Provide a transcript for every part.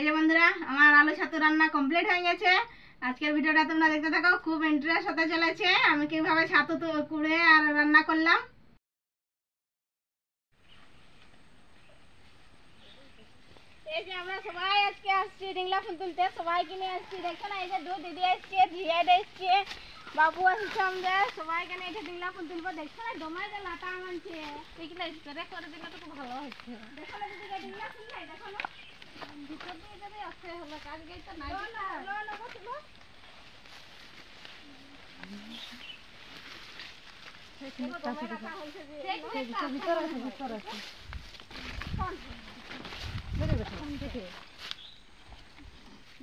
এই যে বন্ধুরা আমার আলু ছাতু রান্না কমপ্লিট হয়ে গেছে। আজকের ভিডিওটা তোমরা দেখতে থাকো, খুব ইন্টারেস্ট হতে চলেছে আমি কিভাবে ছাতু কুড়ে আর রান্না করলাম। এই যে আমরা সবাই আজকে আসছি ডিংলা ফুল তুলতে, সবাইকে নিয়ে আসছি। দেখছো না, এই যে দু দিদি এসছে, ঝিয়াড এসছে, বাবু আসছে, আমাদের সবাইকে নিয়ে এটা ডিংলা ফুল তুলবো। দেখছো না ডোমায় যে লাটা আনছে, এগুলো স্প্রে করে দিলে তো খুব ভালো হচ্ছে। দেখো না দিদিকে ডিংলা ফুল নাই, দেখো না ভিতর দিয়ে যদি আসতে হলো কাজ গাই তো নাই।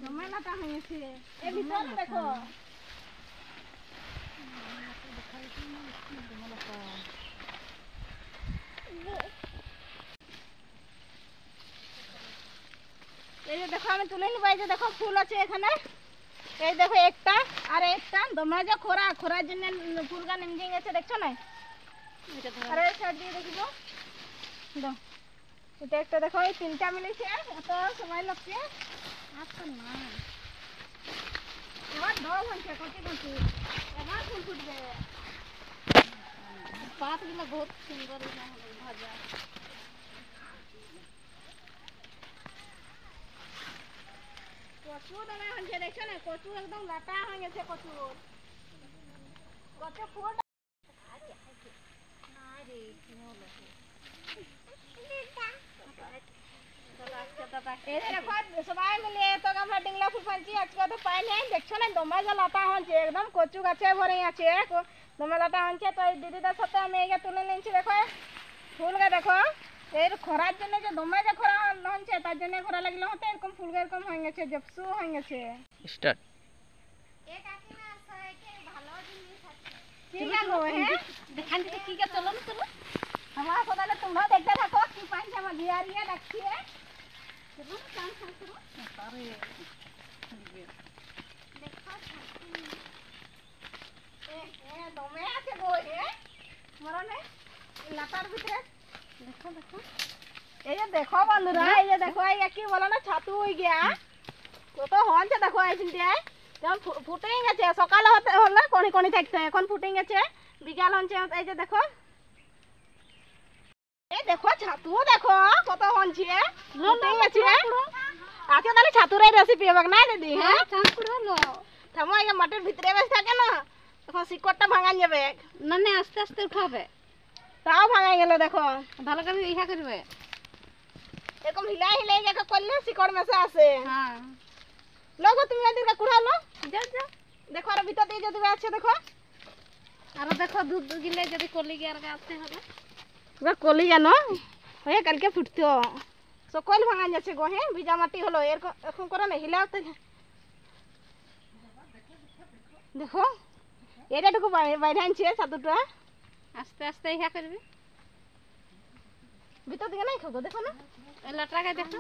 জমালাটা হয়েছে এই ভিতরে দেখো। এই যে দেখো আমি তুলে নিব। এই যে দেখো ফুল আছে এখানে, এই দেখো একটা আর একটা তোমরা যে খোরা খোরার জন্য ফুলগা নেমে গেছে, দেখছো না? আরে সাইড দিয়ে দেখিব দাও, এটা একটা দেখো, এই তিনটা মিলেছে, এত সময় লাগছে। আচ্ছা না এবার দাও হয়েছে কটি কটি, এবার ফুল ফুটবে। পাতগুলো বহুত সুন্দর ভাজা। কচু দানা হয়েছে, দেখছো না? কচু একদম লাটা হয়ে গেছে। কচু কত ফুল সবাই মিলে তো আমরা ডিংলা ফুল ফানছি। আজকে তো পাই নাই, দেখছো না দমে যে লাটা হচ্ছে, একদম কচু গাছে ভরে আছে, দমে লাটা হচ্ছে। তো এই দিদিদের সাথে আমি এই তুলে নিয়েছি। দেখো ফুলগা দেখো, এর খরার জন্য যে দমে যে খরা হচ্ছে, তার জন্য খরা লাগলে হতো এরকম ফুলগা এরকম হয়ে গেছে, জপসু হয়ে গেছে। স্টার্ট তোমরা দেখতে থাকো কি পাইছে আমার ঝিয়ারিয়া ডাকছি। দমে আছে গো মরনে লাটার ভিতরে। দেখো দেখো এই যে দেখো বন্ধুরা, এই যে দেখো এই কি বলো না ছাতু হয়ে গিয়া কত হচ্ছে। দেখো এই চিন্তায় যেমন ফুটে গেছে, সকালে হতে হলে কণি কণি থাকতে, এখন ফুটে গেছে, বিকাল হচ্ছে। এই যে দেখো, এই দেখো ছাতু দেখো কত হচ্ছে, ফুটে গেছে। আচ্ছা তাহলে ছাতুর এই রেসিপি হবে না দিদি? হ্যাঁ থামো, এই মাটির ভিতরে বেশ থাকে না, তখন শিকড়টা ভাঙা যাবে না। না আস্তে আস্তে উঠাবে, তাও ভাঙা গেল। দেখো ভালো করে ইহা করবে, এরকম হিলাই হিলাই যাকে করলে শিকড় মেসে আসে। হ্যাঁ লোক তুমি এদিকে কুড়ালো, যাও যাও দেখো আর ভিতর দিয়ে যদি আছে দেখো, আর দেখো দুধ গিলে যদি কলি গিয়ে আর আসতে হবে। এবার কলি জানো হয়ে কালকে ফুটতো, সকল ভাঙা যাচ্ছে গো। হ্যাঁ ভিজা মাটি হলো, এরকম করে না হিলাতে। দেখো এটাটুকু বাইরে আনছে ছাতুটা, আস্তে আস্তে ইহা করবি। ভিতর দিকে নাই খাবো, দেখো না লাটাকে দেখো,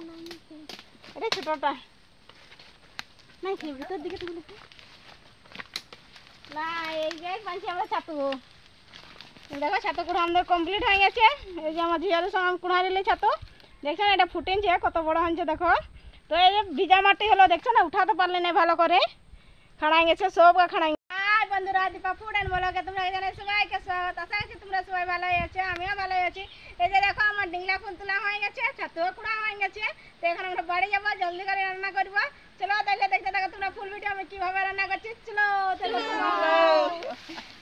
এটা ছোটটা নাই খাই ভিতর দিকে না। এই যে পাইছি আমরা ছাতু, দেখো ছাতু কুড়া আমাদের কমপ্লিট হয়ে গেছে। এই যে আমার ঝিয়ারের সঙ্গে কুড়া দিলে ছাতু, দেখছো না এটা ফুটেছে কত বড় হয়েছে দেখো। তো এই যে ভিজা মাটি হলো, দেখছো না উঠাতে পারলে না, ভালো করে খাড়াই গেছে সব খাড়াই। বন্ধুরা দীপা ফুড এন্ড ব্লগে তোমরা এখানে সবাইকে স্বাগত। আশা করছি তোমরা সবাই ভালোই আছো, আমিও ভালোই আছি। এই যে দেখো আমার ডিংলা ফুল তোলা হয়ে গেছে, ছাতুও কুড়া হয়ে গেছে। তো এখন আমরা বাড়ি যাবো, জলদি করে রান্না করবো। চলো তাহলে দেখতে থাকো তোমরা ফুল ভিডিও আমি কিভাবে রান্না করছি। চলো চলো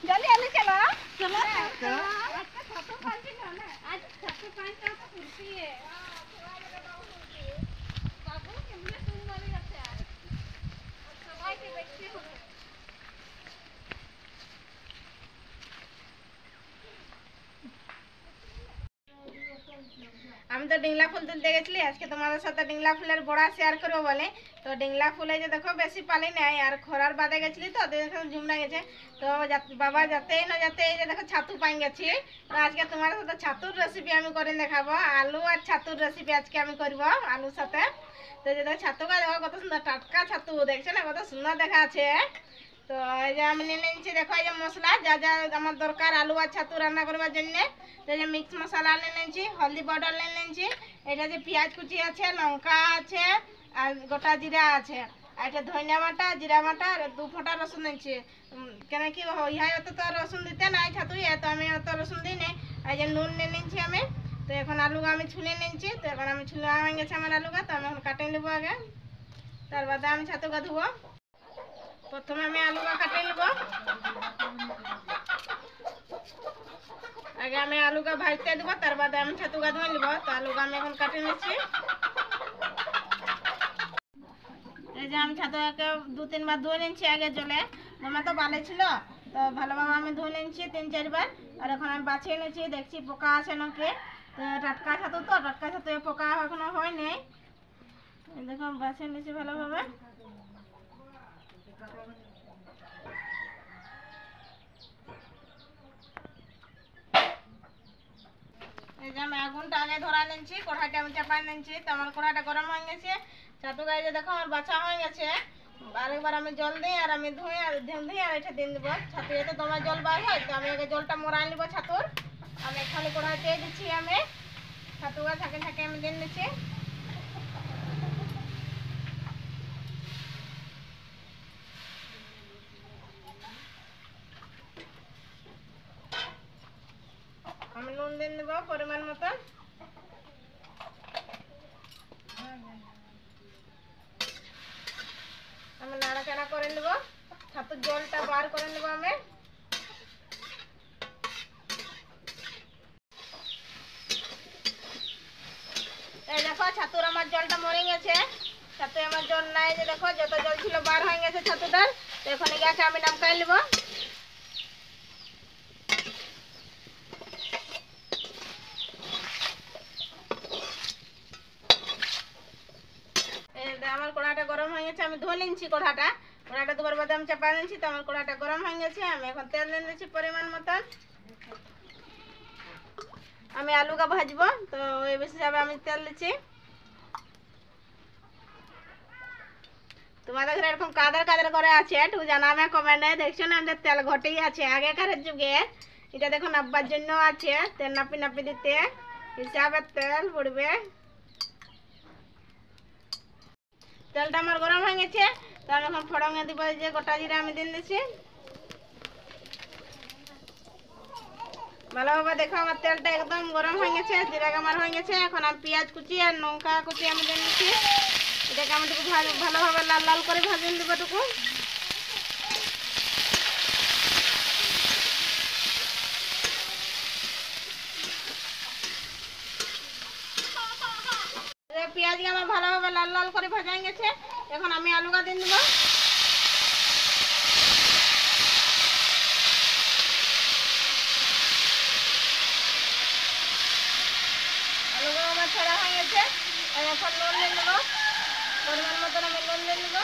জলদি জলদি চলো চলো। আজকে ছাতু পাইছি না, আজ ছাতু পাইছি তো ফুলছি বাবু কেমন সুন্দর আছে, সবাইকে দেখতে হবে। আমি তো ডিংলা ফুল তুলতে গেছিলি, আজকে তোমাদের সাথে ডিংলা ফুলের বড়া শেয়ার করবো বলে। তো ডিংলা ফুলে যে দেখো বেশি পালি নাই, আর খরার বাদে গেছিলি তো দেখো জুমনা গেছে। তো বাবা যাতেই না যাতে এই যে দেখো ছাতু পাই গেছি। তো আজকে তোমাদের সাথে ছাতুর রেসিপি আমি করে দেখাবো, আলু আর ছাতুর রেসিপি আজকে আমি করব আলুর সাথে। তো যে দেখো ছাতুটা দেখো কত সুন্দর টাটকা ছাতু, দেখছো না কত সুন্দর দেখা আছে। তো এই যে আমি নিয়ে নিয়েছি দেখো এই যে মশলা যা যা আমার দরকার আলু আর ছাতু রান্না করবার জন্য। তো এই যে মিক্স মশলা নিয়ে নিয়েছি, হলদি পাউডার নিয়ে নিয়েছি, এটা যে পেঁয়াজ কুচি আছে, লঙ্কা আছে, আর গোটা জিরা আছে, আর এটা ধনিয়া বাটা, জিরা বাটা আর 2 ফোঁটা রসুন দিচ্ছি। কেন কি ইহাই অত তো রসুন দিতে নাই ছাতুই, তো আমি অত রসুন দিই নাই। আর যে নুন নিয়ে নিচ্ছি আমি। তো এখন আলুগা আমি ছুলে নিচ্ছি। তো এখন আমি ছুলে হয়ে গেছে আমার আলুগা, তো আমি এখন কাটে নেবো আগে, তার বাদে আমি ছাতুগা ধুবো। প্রথমে আমি আলুগা কাটে নেব। আগে আমি আলুগা ভাজতে দেবো, তার বাদে আমি ছাতুগা ধুয়ে নেব। তো আলুগা আমি এখন কাটে নিচ্ছি। এই যে আমি ছাতুগাকে 2-3 বার ধুয়ে নিচ্ছি আগে জলে, আমার তো বালে ছিল, তো ভালোভাবে আমি ধুয়ে নিচ্ছি 3-4 বার। আর এখন আমি বাছিয়ে নিচ্ছি, দেখছি পোকা আছে নাকি। তো টাটকা ছাতু, তো টাটকা ছাতু পোকা এখনো হয়নি। দেখো বাছিয়ে নিচ্ছি ভালোভাবে। এই যে আমি আগুনটা আগে ধরা নিচ্ছি, কড়াইটা আমি চাপাই নিচ্ছি। তো আমার কড়াইটা গরম হয়ে গেছে, ছাতু গায়ে যে দেখো আমার বাছা হয়ে গেছে। আরেকবার আমি জল দিই আর আমি ধুয়ে আর এটা দিয়ে দেবো। ছাতু এতে তোমার জল বার হয়, তো আমি আগে জলটা মরাই নেবো ছাতুর। আমি খালি কড়াইতে দিচ্ছি, আমি ছাতুটা থাকে থাকে আমি দিয়ে দিচ্ছি। আমি নুন দিয়ে দেবো পরিমাণ মতো। আমি নাড়াচাড়া করে নেবো, ছাতুর জলটা বার করে নেবো আমি। এই দেখো ছাতুর আমার জলটা মরে গেছে। ছাতু আমার জল নাই, যে দেখো যত জল ছিল বার হয়ে গেছে ছাতুটার। তো এখন গ্যাসে আমি নামকাই নেব। আমার কড়াটা গরম হয়ে গেছে, আমি ধুয়ে নিচ্ছি কড়াটা। কড়াটা দুবার বাদে আমি চাপা নিচ্ছি। তো আমার কড়াটা গরম হয়ে গেছে, আমি এখন তেল দিয়ে দিচ্ছি পরিমাণ মতন। আমি আলুটা ভাজবো, তো ওই হিসাবে আমি তেল দিচ্ছি। তোমাদের ঘরে এরকম কাদের কাদের করে আছে একটু জানাবে কমেন্টে। দেখছো না আমাদের তেল ঘটেই আছে আগেকার যুগে। এটা দেখুন আব্বার জন্য আছে, তেল নাপি নাপি দিতে হিসাবে তেল পড়বে। তেলটা আমার গরম হয়ে গেছে, তো আমি এখন ফোড়নে দিব যে গোটা জিরা আমি দিয়ে দিচ্ছি। ভালোভাবে দেখো আমার তেলটা একদম গরম হয়ে গেছে, জিরা আমার হয়ে গেছে। এখন আমি পেঁয়াজ কুচি আর লঙ্কা কুচি আমি দিয়ে নিচ্ছি। এটাকে আমি একটু ভালোভাবে লাল লাল করে ভাজিয়ে দেবো টুকু। পেঁয়াজকে আমার ভালোভাবে লাল লাল করে ভাজা হয়ে গেছে, এখন আমি আলুটা দিয়ে দেবো। আলুগুলো আমার ছাড়া হয়ে গেছে, এখন নুন দিয়ে দেবো পরিমাণ মতন। আমি নুন দিয়ে দেবো।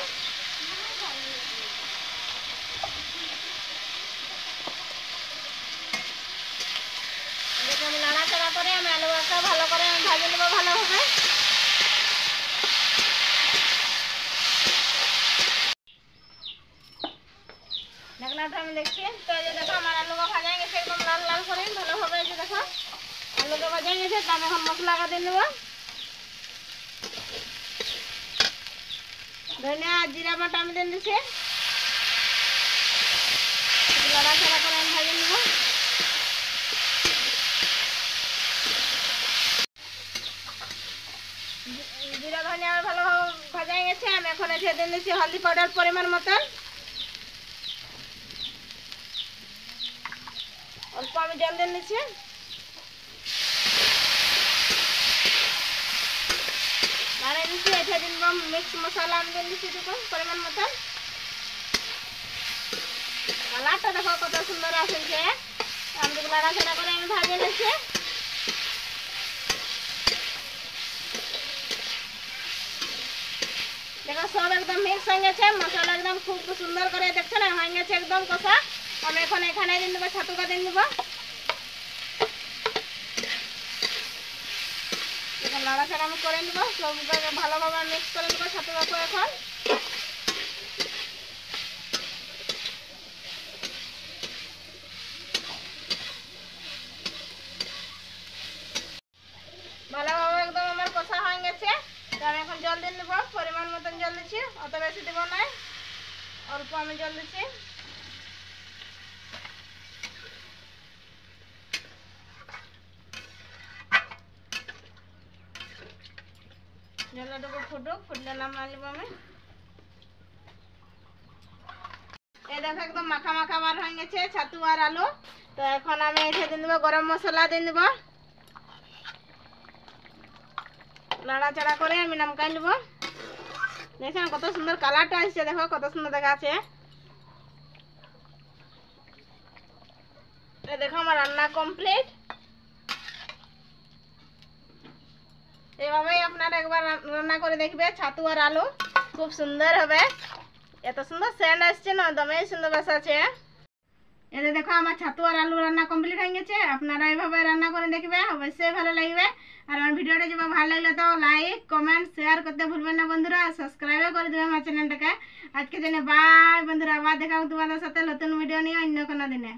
এটাকে আমি নাড়াচাড়া করে আমি আলুটা ভালো করে আমি ভাজে নেবো ভালোভাবে। ঢাকনাটা আমি দেখছি, তো এই যে দেখো আমার আলুটা ভাজা গেছে একদম লাল লাল করে ভালোভাবে। এই যে দেখো আলুটা ভাজা গেছে, তো আমি এখন মশলাটা দিয়ে নেবো। ধনিয়া আর জিরা বাটা আমি দিয়ে দিচ্ছি, নাড়াচাড়া করে আমি ভাজে নেবো। জিরা ধনিয়া আমার ভালোভাবে ভাজা গেছে, আমি এখন এসে দিয়ে দিচ্ছি হলদি পাউডার পরিমাণ মতন। অল্প আমি জল দিয়ে নিচ্ছি। নাড়িয়ে দিচ্ছি, এসে দিন মিক্স মশলা আমি দিয়ে দিচ্ছি দেখুন পরিমাণ মতন। কালারটা দেখো কত সুন্দর আসছে। আমি নাড়াচাড়া করে আমি ভাজে নিচ্ছি। দেখো সব একদম মিক্স হয়ে গেছে, মশলা একদম খুব সুন্দর করে দেখছো না হয়ে গেছে একদম কষা। আমি এখন এখানে দিয়ে দেবো ছাতুটা দিয়ে দেবো। এখন নাড়াচাড়া আমি করে নেবো, সবটাকে ভালোভাবে মিক্স করে নেবো ছাতুটাকে এখন। ভালোভাবে একদম আমার কষা হয়ে গেছে, তো আমি এখন জল দিয়ে দিয়ে নেব। পরিমাণ মতন জল দিচ্ছি, অত বেশি দেব না, অল্প আমি জল দিচ্ছি। জলটুকু ফুটুক, ফুটলে নামিয়ে নেব আমি। এই দেখো একদম মাখা মাখা বার হয়ে গেছে ছাতু আর আলু। তো এখন আমি এসে দিয়ে দেবো গরম মশলা দিয়ে দেবো, নাড়াচাড়া করে আমি নামকাই নেব। দেখছেন কত সুন্দর কালারটা আসছে, দেখো কত সুন্দর দেখাচ্ছে। দেখো আমার রান্না কমপ্লিট। এভাবেই আপনারা একবার রান্না করে দেখবে ছাতু আর আলু, খুব সুন্দর হবে। এত সুন্দর সেন্ট আসছে না, দমেই সুন্দর বসাচ্ছে। এতে দেখো আমার ছাতু আর আলু রান্না কমপ্লিট হয়ে গেছে। আপনারা এইভাবে রান্না করে দেখবে, অবশ্যই ভালো লাগবে। আর আমার ভিডিওটা যদি ভালো লাগলে তো লাইক কমেন্ট শেয়ার করতে ভুলবেন না বন্ধুরা, সাবস্ক্রাইবও করে দেবে আমার চ্যানেলটাকে। আজকে জন্য বাই বন্ধুরা, আবার দেখা হবে তোমাদের সাথে নতুন ভিডিও নিয়ে অন্য কোনো দিনে।